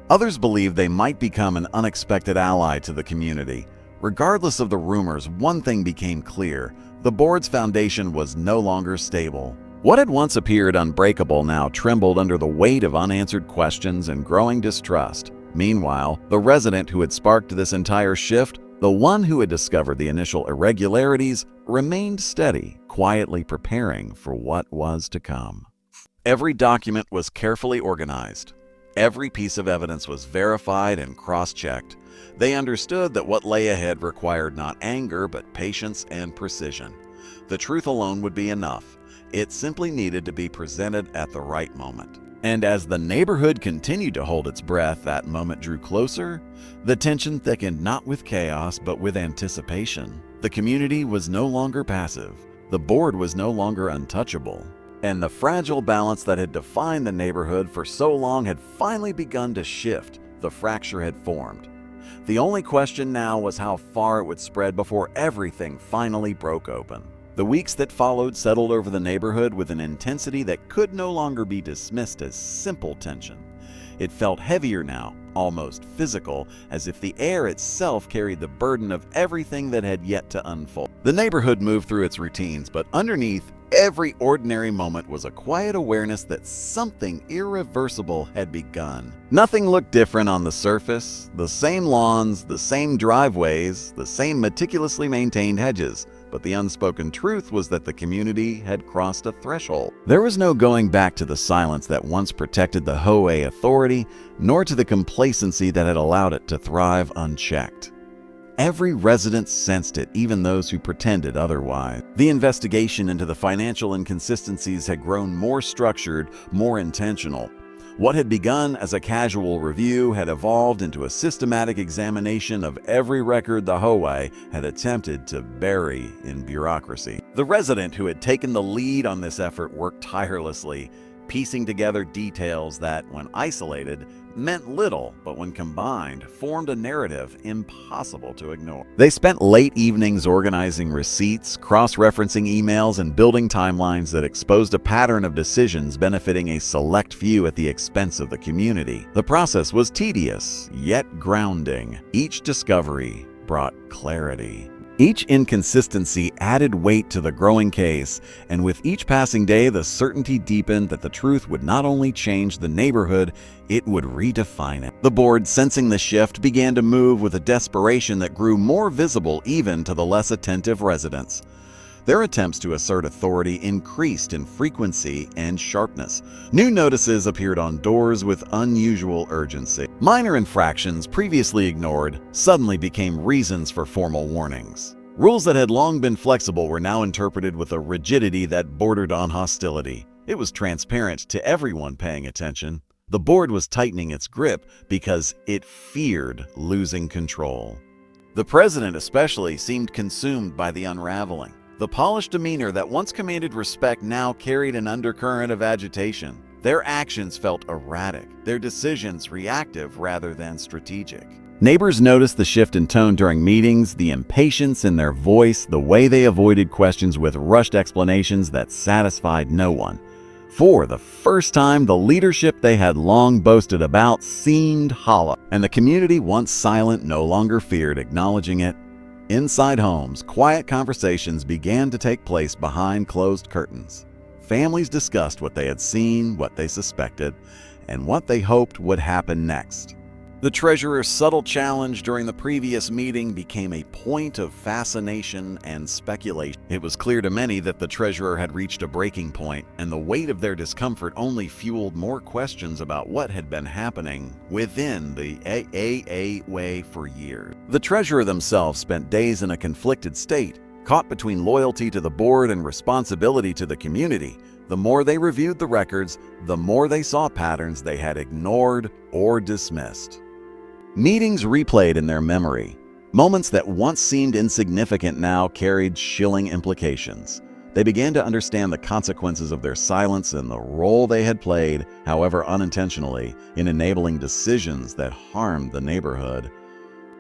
Others believed they might become an unexpected ally to the community. Regardless of the rumors, one thing became clear: the board's foundation was no longer stable. What had once appeared unbreakable now trembled under the weight of unanswered questions and growing distrust. Meanwhile, the resident who had sparked this entire shift, the one who had discovered the initial irregularities, remained steady, quietly preparing for what was to come. Every document was carefully organized. Every piece of evidence was verified and cross-checked. They understood that what lay ahead required not anger, but patience and precision. The truth alone would be enough. It simply needed to be presented at the right moment. And as the neighborhood continued to hold its breath, that moment drew closer. The tension thickened not with chaos, but with anticipation. The community was no longer passive. The board was no longer untouchable. And the fragile balance that had defined the neighborhood for so long had finally begun to shift. The fracture had formed. The only question now was how far it would spread before everything finally broke open. The weeks that followed settled over the neighborhood with an intensity that could no longer be dismissed as simple tension. It felt heavier now, almost physical, as if the air itself carried the burden of everything that had yet to unfold. The neighborhood moved through its routines, but underneath every ordinary moment was a quiet awareness that something irreversible had begun. Nothing looked different on the surface. The same lawns, the same driveways, the same meticulously maintained hedges. But the unspoken truth was that the community had crossed a threshold. There was no going back to the silence that once protected the HOA authority, nor to the complacency that had allowed it to thrive unchecked. Every resident sensed it, even those who pretended otherwise. The investigation into the financial inconsistencies had grown more structured, more intentional. What had begun as a casual review had evolved into a systematic examination of every record the HOA had attempted to bury in bureaucracy. The resident who had taken the lead on this effort worked tirelessly, piecing together details that, when isolated, meant little, but when combined, formed a narrative impossible to ignore. They spent late evenings organizing receipts, cross-referencing emails, and building timelines that exposed a pattern of decisions benefiting a select few at the expense of the community. The process was tedious, yet grounding. Each discovery brought clarity. Each inconsistency added weight to the growing case, and with each passing day, the certainty deepened that the truth would not only change the neighborhood, it would redefine it. The board, sensing the shift, began to move with a desperation that grew more visible even to the less attentive residents. Their attempts to assert authority increased in frequency and sharpness. New notices appeared on doors with unusual urgency. Minor infractions, previously ignored, suddenly became reasons for formal warnings. Rules that had long been flexible were now interpreted with a rigidity that bordered on hostility. It was transparent to everyone paying attention. The board was tightening its grip because it feared losing control. The president especially seemed consumed by the unraveling. The polished demeanor that once commanded respect now carried an undercurrent of agitation. Their actions felt erratic, their decisions reactive rather than strategic. Neighbors noticed the shift in tone during meetings, the impatience in their voice, the way they avoided questions with rushed explanations that satisfied no one. For the first time, the leadership they had long boasted about seemed hollow, and the community, once silent, no longer feared acknowledging it. Inside homes, quiet conversations began to take place behind closed curtains. Families discussed what they had seen, what they suspected, and what they hoped would happen next. The treasurer's subtle challenge during the previous meeting became a point of fascination and speculation. It was clear to many that the treasurer had reached a breaking point, and the weight of their discomfort only fueled more questions about what had been happening within the HOA for years. The treasurer themselves spent days in a conflicted state, caught between loyalty to the board and responsibility to the community. The more they reviewed the records, the more they saw patterns they had ignored or dismissed. Meetings replayed in their memory. Moments that once seemed insignificant now carried chilling implications. They began to understand the consequences of their silence and the role they had played, however unintentionally, in enabling decisions that harmed the neighborhood.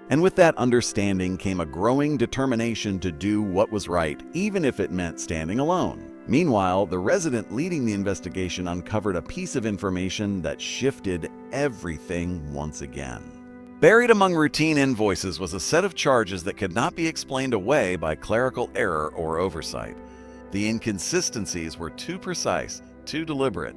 And with that understanding came a growing determination to do what was right, even if it meant standing alone. Meanwhile, the resident leading the investigation uncovered a piece of information that shifted everything once again. Buried among routine invoices was a set of charges that could not be explained away by clerical error or oversight. The inconsistencies were too precise, too deliberate.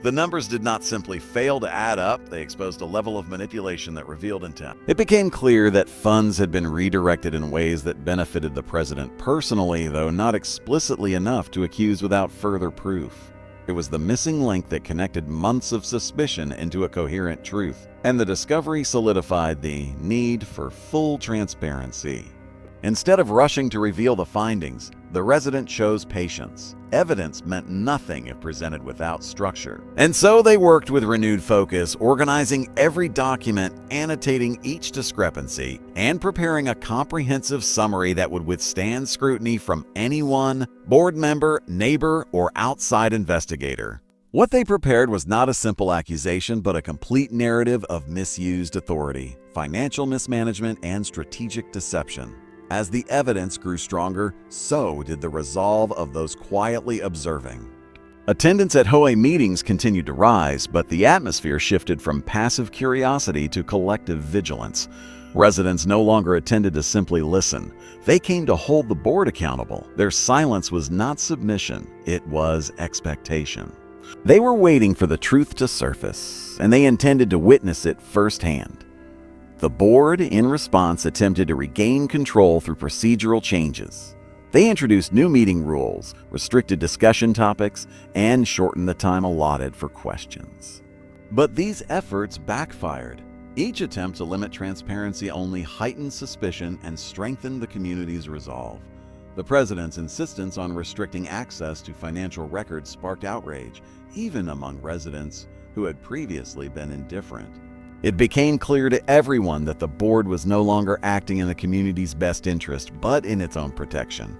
The numbers did not simply fail to add up, they exposed a level of manipulation that revealed intent. It became clear that funds had been redirected in ways that benefited the president personally, though not explicitly enough to accuse without further proof. It was the missing link that connected months of suspicion into a coherent truth, and the discovery solidified the need for full transparency. Instead of rushing to reveal the findings, the resident chose patience. Evidence meant nothing if presented without structure. And so they worked with renewed focus, organizing every document, annotating each discrepancy, and preparing a comprehensive summary that would withstand scrutiny from anyone, board member, neighbor, or outside investigator. What they prepared was not a simple accusation, but a complete narrative of misused authority, financial mismanagement, and strategic deception. As the evidence grew stronger, so did the resolve of those quietly observing. Attendance at HOA meetings continued to rise, but the atmosphere shifted from passive curiosity to collective vigilance. Residents no longer attended to simply listen. They came to hold the board accountable. Their silence was not submission, it was expectation. They were waiting for the truth to surface, and they intended to witness it firsthand. The board, in response, attempted to regain control through procedural changes. They introduced new meeting rules, restricted discussion topics, and shortened the time allotted for questions. But these efforts backfired. Each attempt to limit transparency only heightened suspicion and strengthened the community's resolve. The president's insistence on restricting access to financial records sparked outrage, even among residents who had previously been indifferent. It became clear to everyone that the board was no longer acting in the community's best interest, but in its own protection.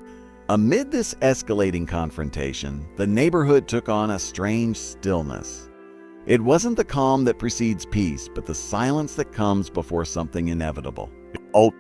Amid this escalating confrontation, the neighborhood took on a strange stillness. It wasn't the calm that precedes peace, but the silence that comes before something inevitable.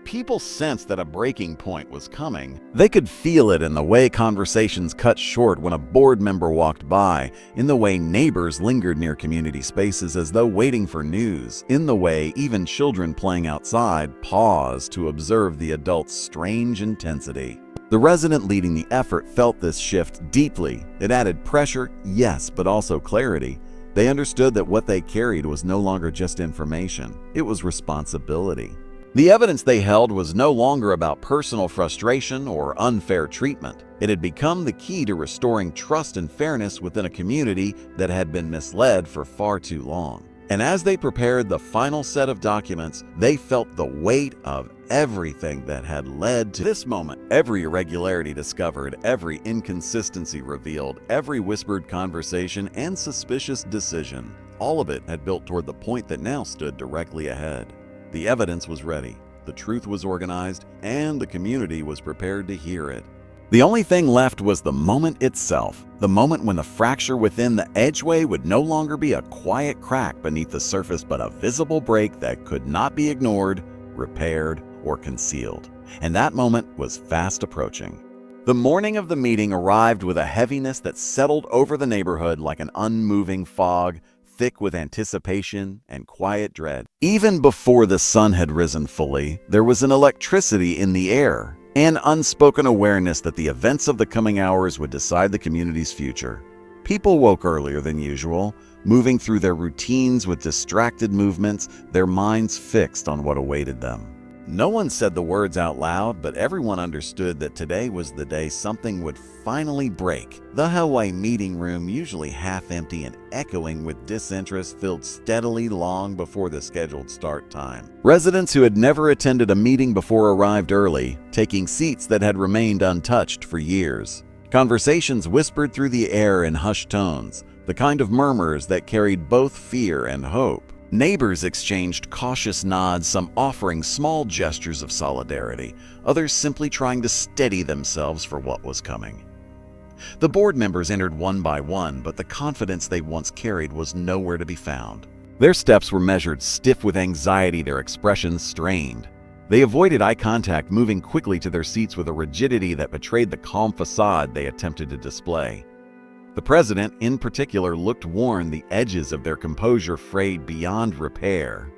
People sensed that a breaking point was coming. They could feel it in the way conversations cut short when a board member walked by, in the way neighbors lingered near community spaces as though waiting for news, in the way even children playing outside paused to observe the adults' strange intensity. The resident leading the effort felt this shift deeply. It added pressure, yes, but also clarity. They understood that what they carried was no longer just information, it was responsibility. The evidence they held was no longer about personal frustration or unfair treatment. It had become the key to restoring trust and fairness within a community that had been misled for far too long. And as they prepared the final set of documents, they felt the weight of everything that had led to this moment. Every irregularity discovered, every inconsistency revealed, every whispered conversation and suspicious decision, all of it had built toward the point that now stood directly ahead. The evidence was ready, the truth was organized, and the community was prepared to hear it. The only thing left was the moment itself, the moment when the fracture within the edgeway would no longer be a quiet crack beneath the surface but a visible break that could not be ignored, repaired, or concealed. And that moment was fast approaching. The morning of the meeting arrived with a heaviness that settled over the neighborhood like an unmoving fog, thick with anticipation and quiet dread. Even before the sun had risen fully, there was an electricity in the air, an unspoken awareness that the events of the coming hours would decide the community's future. People woke earlier than usual, moving through their routines with distracted movements, their minds fixed on what awaited them. No one said the words out loud, but everyone understood that today was the day something would finally break. The HOA meeting room, usually half empty and echoing with disinterest, filled steadily long before the scheduled start time. Residents who had never attended a meeting before arrived early, taking seats that had remained untouched for years. Conversations whispered through the air in hushed tones, the kind of murmurs that carried both fear and hope. Neighbors exchanged cautious nods, some offering small gestures of solidarity, others simply trying to steady themselves for what was coming. The board members entered one by one, but the confidence they once carried was nowhere to be found. Their steps were measured, stiff with anxiety, their expressions strained. They avoided eye contact, moving quickly to their seats with a rigidity that betrayed the calm facade they attempted to display. The president, in particular, looked worn, the edges of their composure frayed beyond repair.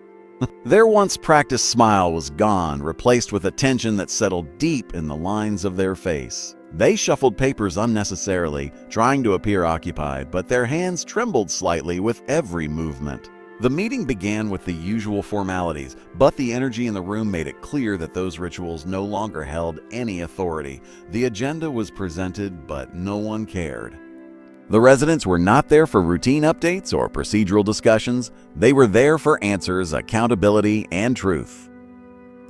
Their once practiced smile was gone, replaced with a tension that settled deep in the lines of their face. They shuffled papers unnecessarily, trying to appear occupied, but their hands trembled slightly with every movement. The meeting began with the usual formalities, but the energy in the room made it clear that those rituals no longer held any authority. The agenda was presented, but no one cared. The residents were not there for routine updates or procedural discussions. They were there for answers, accountability, and truth.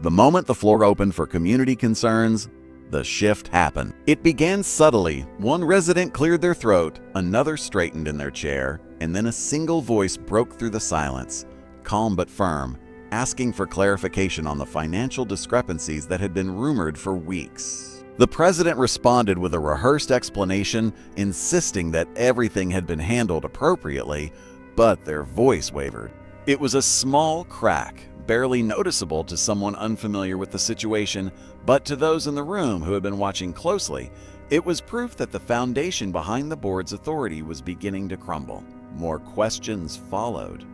The moment the floor opened for community concerns, the shift happened. It began subtly. One resident cleared their throat, another straightened in their chair, and then a single voice broke through the silence, calm but firm, asking for clarification on the financial discrepancies that had been rumored for weeks. The president responded with a rehearsed explanation, insisting that everything had been handled appropriately, but their voice wavered. It was a small crack, barely noticeable to someone unfamiliar with the situation, but to those in the room who had been watching closely, it was proof that the foundation behind the board's authority was beginning to crumble. More questions followed.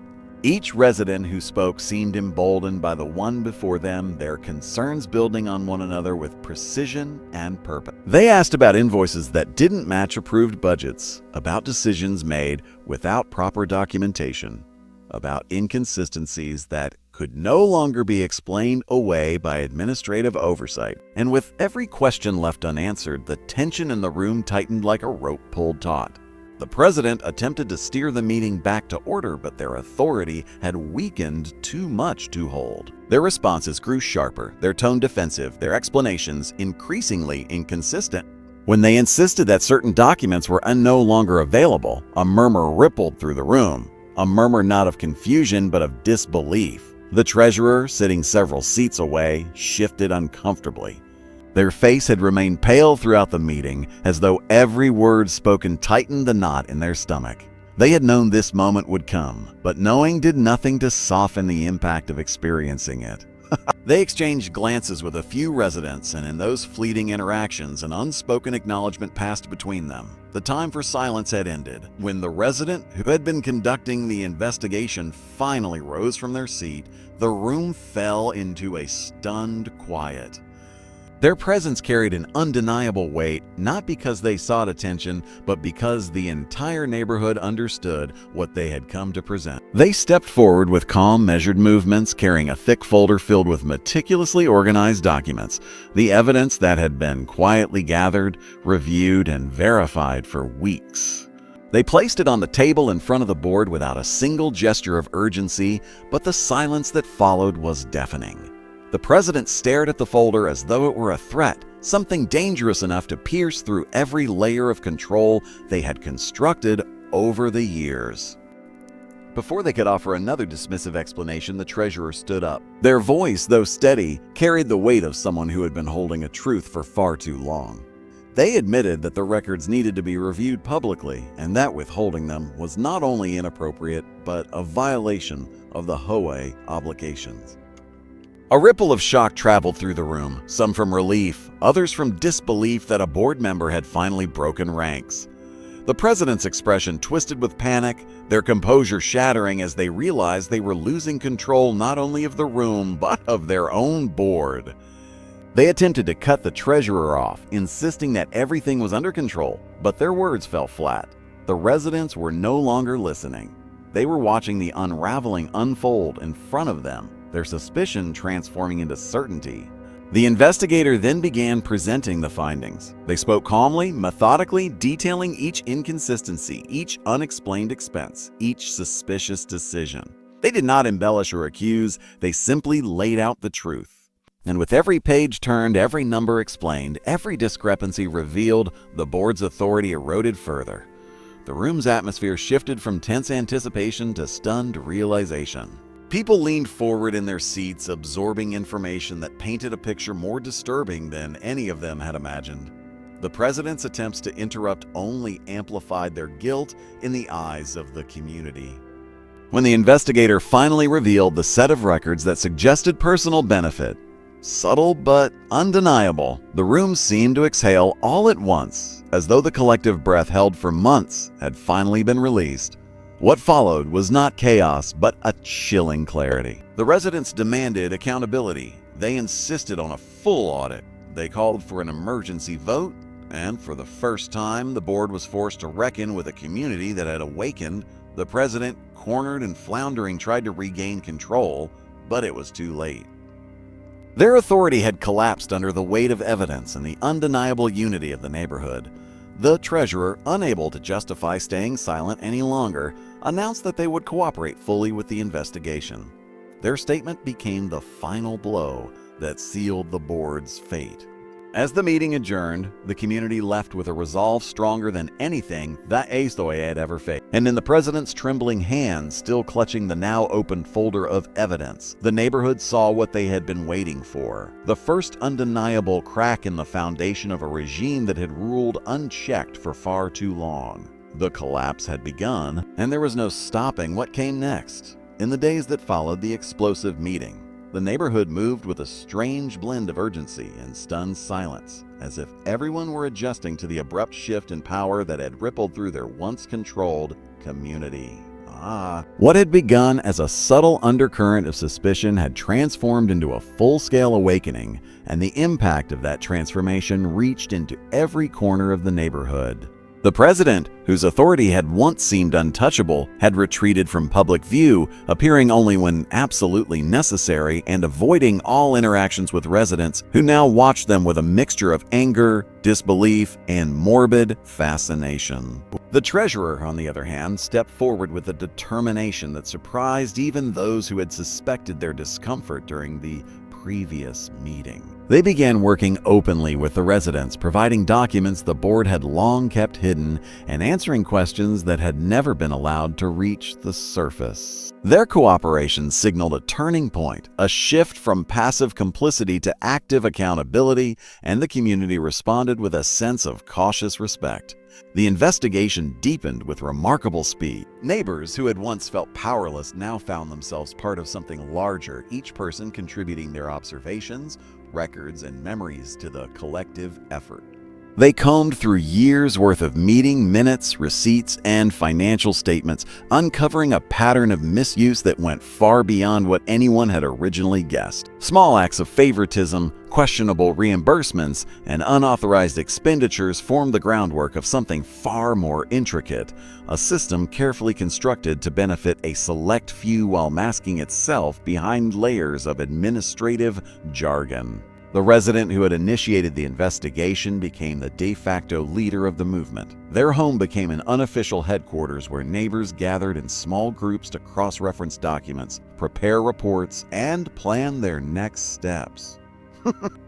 Each resident who spoke seemed emboldened by the one before them, their concerns building on one another with precision and purpose. They asked about invoices that didn't match approved budgets, about decisions made without proper documentation, about inconsistencies that could no longer be explained away by administrative oversight. And with every question left unanswered, the tension in the room tightened like a rope pulled taut. The president attempted to steer the meeting back to order, but their authority had weakened too much to hold. Their responses grew sharper, their tone defensive, their explanations increasingly inconsistent. When they insisted that certain documents were no longer available, a murmur rippled through the room, a murmur not of confusion but of disbelief. The treasurer, sitting several seats away, shifted uncomfortably. Their face had remained pale throughout the meeting, as though every word spoken tightened the knot in their stomach. They had known this moment would come, but knowing did nothing to soften the impact of experiencing it. They exchanged glances with a few residents, and in those fleeting interactions, an unspoken acknowledgement passed between them. The time for silence had ended. When the resident who had been conducting the investigation finally rose from their seat, the room fell into a stunned quiet. Their presence carried an undeniable weight, not because they sought attention, but because the entire neighborhood understood what they had come to present. They stepped forward with calm, measured movements, carrying a thick folder filled with meticulously organized documents, the evidence that had been quietly gathered, reviewed, and verified for weeks. They placed it on the table in front of the board without a single gesture of urgency, but the silence that followed was deafening. The president stared at the folder as though it were a threat, something dangerous enough to pierce through every layer of control they had constructed over the years. Before they could offer another dismissive explanation, the treasurer stood up. Their voice, though steady, carried the weight of someone who had been holding a truth for far too long. They admitted that the records needed to be reviewed publicly, and that withholding them was not only inappropriate, but a violation of the HOA obligations. A ripple of shock traveled through the room, some from relief, others from disbelief that a board member had finally broken ranks. The president's expression twisted with panic, their composure shattering as they realized they were losing control not only of the room, but of their own board. They attempted to cut the treasurer off, insisting that everything was under control, but their words fell flat. The residents were no longer listening. They were watching the unraveling unfold in front of them, their suspicion transforming into certainty. The investigator then began presenting the findings. They spoke calmly, methodically, detailing each inconsistency, each unexplained expense, each suspicious decision. They did not embellish or accuse, they simply laid out the truth. And with every page turned, every number explained, every discrepancy revealed, the board's authority eroded further. The room's atmosphere shifted from tense anticipation to stunned realization. People leaned forward in their seats, absorbing information that painted a picture more disturbing than any of them had imagined. The president's attempts to interrupt only amplified their guilt in the eyes of the community. When the investigator finally revealed the set of records that suggested personal benefit, subtle but undeniable, the room seemed to exhale all at once, as though the collective breath held for months had finally been released. What followed was not chaos, but a chilling clarity. The residents demanded accountability. They insisted on a full audit. They called for an emergency vote, and for the first time, the board was forced to reckon with a community that had awakened. The president, cornered and floundering, tried to regain control, but it was too late. Their authority had collapsed under the weight of evidence and the undeniable unity of the neighborhood. The treasurer, unable to justify staying silent any longer, announced that they would cooperate fully with the investigation. Their statement became the final blow that sealed the board's fate. As the meeting adjourned, the community left with a resolve stronger than anything that HOA had ever faced. And in the president's trembling hands, still clutching the now opened folder of evidence, the neighborhood saw what they had been waiting for. The first undeniable crack in the foundation of a regime that had ruled unchecked for far too long. The collapse had begun, and there was no stopping what came next. In the days that followed the explosive meeting, the neighborhood moved with a strange blend of urgency and stunned silence, as if everyone were adjusting to the abrupt shift in power that had rippled through their once controlled community. What had begun as a subtle undercurrent of suspicion had transformed into a full-scale awakening, and the impact of that transformation reached into every corner of the neighborhood. The president, whose authority had once seemed untouchable, had retreated from public view, appearing only when absolutely necessary and avoiding all interactions with residents who now watched them with a mixture of anger, disbelief, and morbid fascination. The treasurer, on the other hand, stepped forward with a determination that surprised even those who had suspected their discomfort during the previous meeting. They began working openly with the residents, providing documents the board had long kept hidden and answering questions that had never been allowed to reach the surface. Their cooperation signaled a turning point, a shift from passive complicity to active accountability, and the community responded with a sense of cautious respect. The investigation deepened with remarkable speed. Neighbors who had once felt powerless now found themselves part of something larger, each person contributing their observations, records, and memories to the collective effort. They combed through years' worth of meeting minutes, receipts, and financial statements, uncovering a pattern of misuse that went far beyond what anyone had originally guessed. Small acts of favoritism, questionable reimbursements, and unauthorized expenditures formed the groundwork of something far more intricate, a system carefully constructed to benefit a select few while masking itself behind layers of administrative jargon. The resident who had initiated the investigation became the de facto leader of the movement. Their home became an unofficial headquarters where neighbors gathered in small groups to cross-reference documents, prepare reports, and plan their next steps.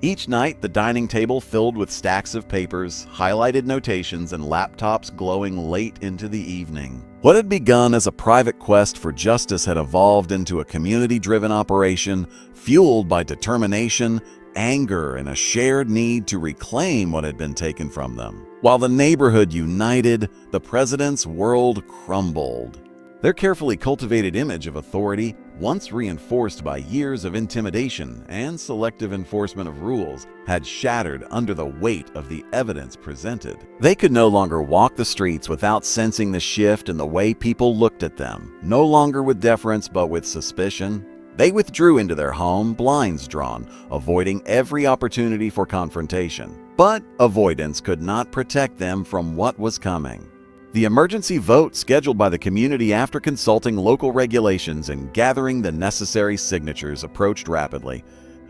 Each night, the dining table filled with stacks of papers, highlighted notations, and laptops glowing late into the evening. What had begun as a private quest for justice had evolved into a community-driven operation, fueled by determination, anger, and a shared need to reclaim what had been taken from them. While the neighborhood united, the president's world crumbled. Their carefully cultivated image of authority, once reinforced by years of intimidation and selective enforcement of rules, had shattered under the weight of the evidence presented. They could no longer walk the streets without sensing the shift in the way people looked at them, no longer with deference but with suspicion. They withdrew into their home, blinds drawn, avoiding every opportunity for confrontation. But avoidance could not protect them from what was coming. The emergency vote scheduled by the community after consulting local regulations and gathering the necessary signatures approached rapidly.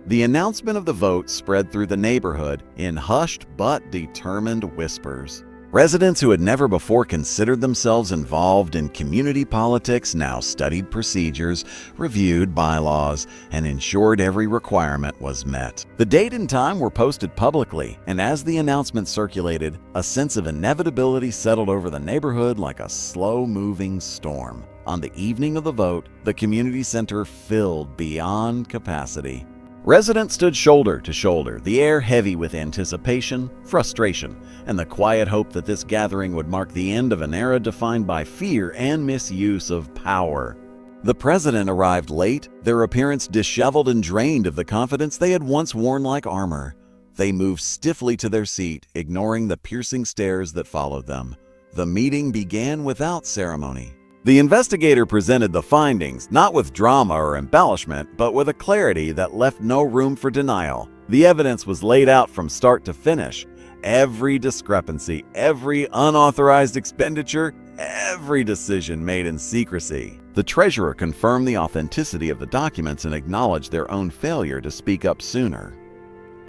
The announcement of the vote spread through the neighborhood in hushed but determined whispers. Residents who had never before considered themselves involved in community politics now studied procedures, reviewed bylaws, and ensured every requirement was met. The date and time were posted publicly, and as the announcement circulated, a sense of inevitability settled over the neighborhood like a slow-moving storm. On the evening of the vote, the community center filled beyond capacity. Residents stood shoulder to shoulder, the air heavy with anticipation, frustration, and the quiet hope that this gathering would mark the end of an era defined by fear and misuse of power. The president arrived late, their appearance disheveled and drained of the confidence they had once worn like armor. They moved stiffly to their seat, ignoring the piercing stares that followed them. The meeting began without ceremony. The investigator presented the findings, not with drama or embellishment, but with a clarity that left no room for denial. The evidence was laid out from start to finish. Every discrepancy, every unauthorized expenditure, every decision made in secrecy. The treasurer confirmed the authenticity of the documents and acknowledged their own failure to speak up sooner.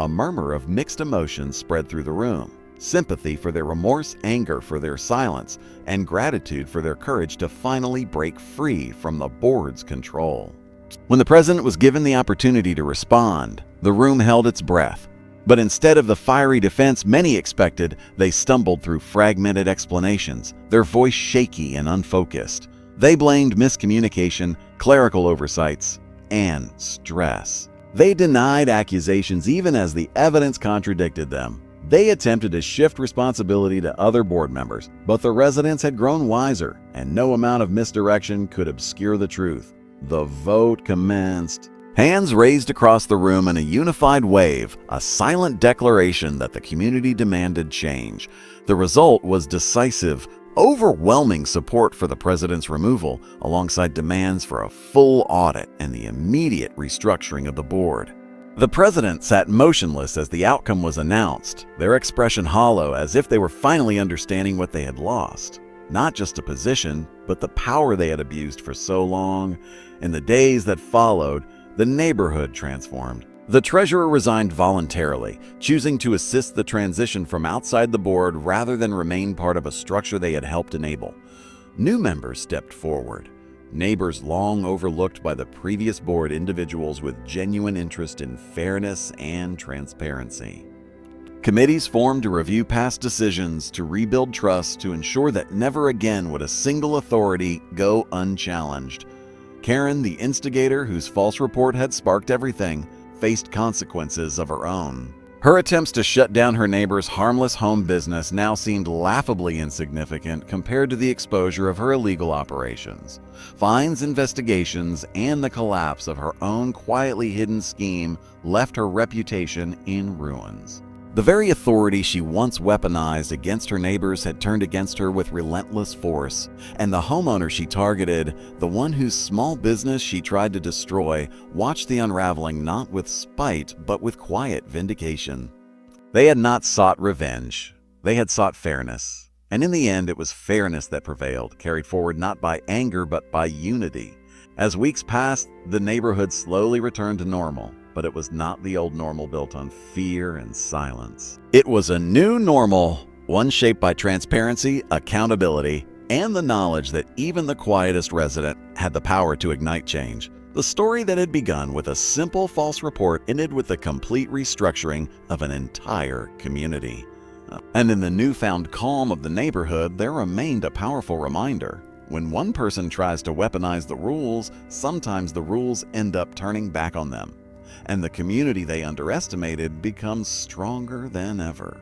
A murmur of mixed emotions spread through the room. Sympathy for their remorse, anger for their silence, and gratitude for their courage to finally break free from the board's control. When the president was given the opportunity to respond, the room held its breath. But instead of the fiery defense many expected, they stumbled through fragmented explanations, their voice shaky and unfocused. They blamed miscommunication, clerical oversights, and stress. They denied accusations even as the evidence contradicted them. They attempted to shift responsibility to other board members, but the residents had grown wiser, and no amount of misdirection could obscure the truth. The vote commenced. Hands raised across the room in a unified wave, a silent declaration that the community demanded change. The result was decisive, overwhelming support for the president's removal, alongside demands for a full audit and the immediate restructuring of the board. The president sat motionless as the outcome was announced, their expression hollow as if they were finally understanding what they had lost. Not just a position, but the power they had abused for so long. In the days that followed, the neighborhood transformed. The treasurer resigned voluntarily, choosing to assist the transition from outside the board rather than remain part of a structure they had helped enable. New members stepped forward. Neighbors long overlooked by the previous board, individuals with genuine interest in fairness and transparency. Committees formed to review past decisions, to rebuild trust, to ensure that never again would a single authority go unchallenged. Karen, the instigator whose false report had sparked everything, faced consequences of her own. Her attempts to shut down her neighbor's harmless home business now seemed laughably insignificant compared to the exposure of her illegal operations. Fines, investigations, and the collapse of her own quietly hidden scheme left her reputation in ruins. The very authority she once weaponized against her neighbors had turned against her with relentless force, and the homeowner she targeted, the one whose small business she tried to destroy, watched the unraveling not with spite but with quiet vindication. They had not sought revenge. They had sought fairness. And in the end, it was fairness that prevailed, carried forward not by anger but by unity. As weeks passed, the neighborhood slowly returned to normal. But it was not the old normal built on fear and silence. It was a new normal, one shaped by transparency, accountability, and the knowledge that even the quietest resident had the power to ignite change. The story that had begun with a simple false report ended with the complete restructuring of an entire community. And in the newfound calm of the neighborhood, there remained a powerful reminder. When one person tries to weaponize the rules, sometimes the rules end up turning back on them. And the community they underestimated becomes stronger than ever.